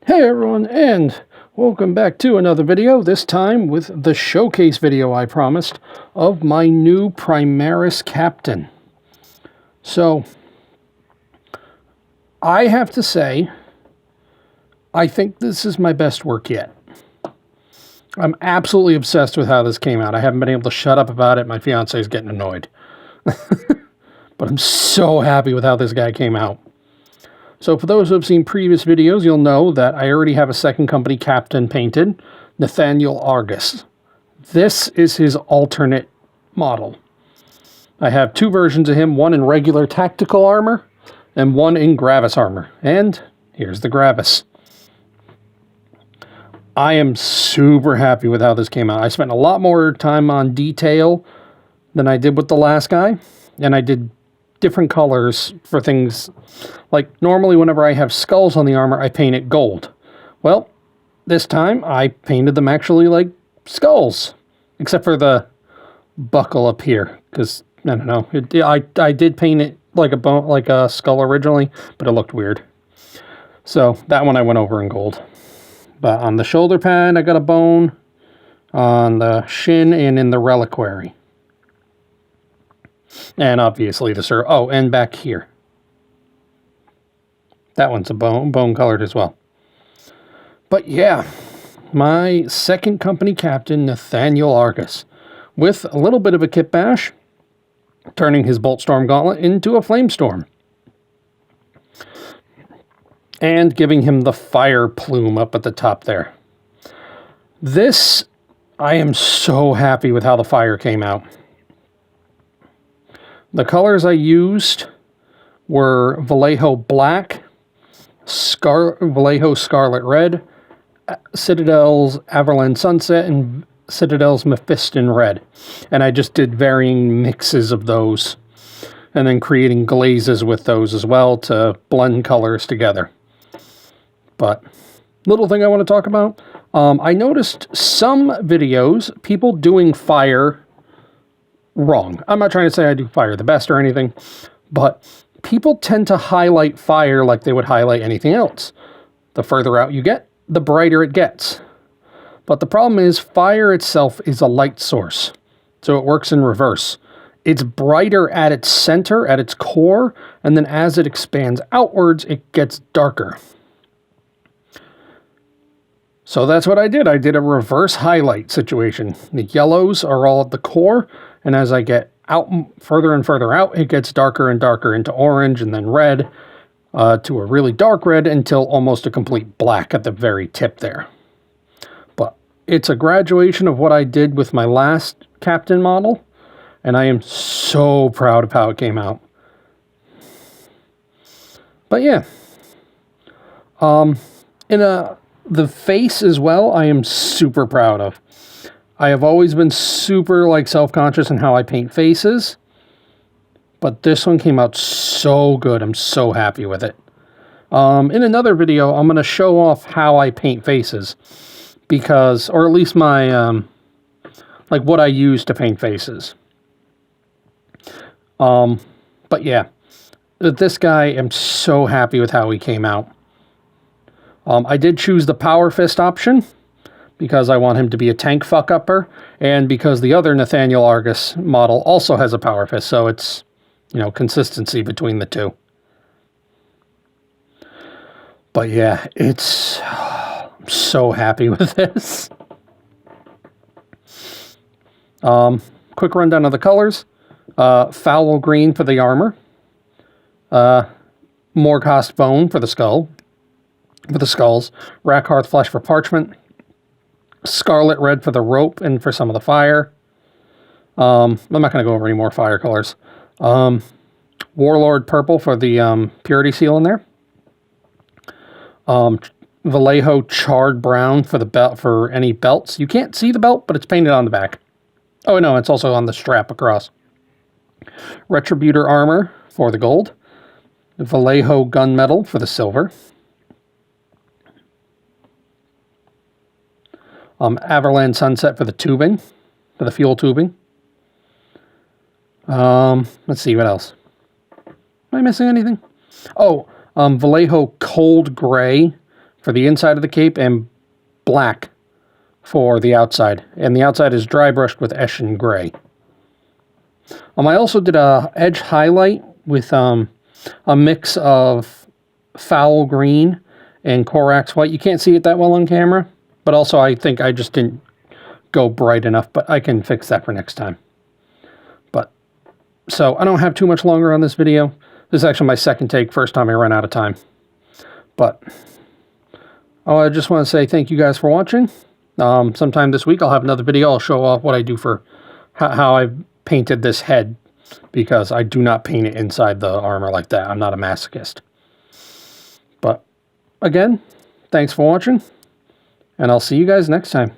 Hey everyone, and welcome back to another video, this time with the showcase video I promised of my new Primaris Captain. So, I have to say, I think this is my best work yet. I'm absolutely obsessed with how this came out. I haven't been able to shut up about it. My fiance is getting annoyed. But I'm so happy with how this guy came out. So for those who have seen previous videos, you'll know that I already have a second company captain painted, Nathaniel Argus. This is his alternate model. I have two versions of him, one in regular tactical armor and one in Gravis armor. And here's the Gravis. I am super happy with how this came out. I spent a lot more time on detail than I did with the last guy, and I did different colors for things. Like normally whenever I have skulls on the armor, I paint it gold. Well, this time I painted them actually like skulls, except for the buckle up here, because I don't know. I did paint it like a bone, like a skull originally, but it looked weird. So that one I went over in gold. But on the shoulder pad, I got a bone. On the shin and in the reliquary. And obviously the oh, and back here. That one's a bone colored as well. But yeah, my second company captain, Nathaniel Argus, with a little bit of a kit bash, turning his Boltstorm Gauntlet into a Flamestorm. And giving him the fire plume up at the top there. This, I am so happy with how the fire came out. The colors I used were Vallejo Black, Vallejo Scarlet Red, Citadel's Averland Sunset, and Citadel's Mephiston Red. And I just did varying mixes of those, and then creating glazes with those as well to blend colors together. But little thing I want to talk about, I noticed some videos, people doing fire wrong. I'm not trying to say I do fire the best or anything, but people tend to highlight fire like they would highlight anything else. The further out you get, the brighter it gets. But the problem is fire itself is a light source, so it works in reverse. It's brighter at its center, at its core, and then as it expands outwards, it gets darker. So that's what I did. I did a reverse highlight situation. The yellows are all at the core, and as I get out further and further out, it gets darker and darker into orange and then red to a really dark red until almost a complete black at the very tip there. But it's a graduation of what I did with my last captain model, and I am so proud of how it came out. But yeah. The face as well, I am super proud of. I have always been super self-conscious in how I paint faces, but this one came out so good. I'm so happy with it. In another video, I'm going to show off how I paint faces, because, or at least my, what I use to paint faces. But yeah, this guy, I'm so happy with how he came out. I did choose the Power Fist option because I want him to be a tank fuck-upper, and because the other Nathaniel Argus model also has a Power Fist, so it's, consistency between the two. But yeah, I'm so happy with this. Quick rundown of the colors. Foul green for the armor. Morghost bone for the skull. For the skulls, Rackhearth flesh for parchment, scarlet red for the rope and for some of the fire. I'm not going to go over any more fire colors. Warlord purple for the purity seal in there. Vallejo charred brown for the belt, for any belts. You can't see the belt, but it's painted on the back. Oh no, it's also on the strap across. Retributor armor for the gold. Vallejo gunmetal for the silver. Averland Sunset for the tubing, for the fuel tubing. Let's see, what else? Am I missing anything? Oh, Vallejo Cold Gray for the inside of the cape and black for the outside. And the outside is dry brushed with Eshin Gray. I also did a edge highlight with a mix of foul green and Corax white. You can't see it that well on camera, but also I think I just didn't go bright enough, but I can fix that for next time. But so I don't have too much longer on this video. This is actually my second take, first time I ran out of time. But I just want to say thank you guys for watching. Sometime this week I'll have another video. I'll show off what I do for how I painted this head, because I do not paint it inside the armor like that. I'm not a masochist. But again, thanks for watching, and I'll see you guys next time.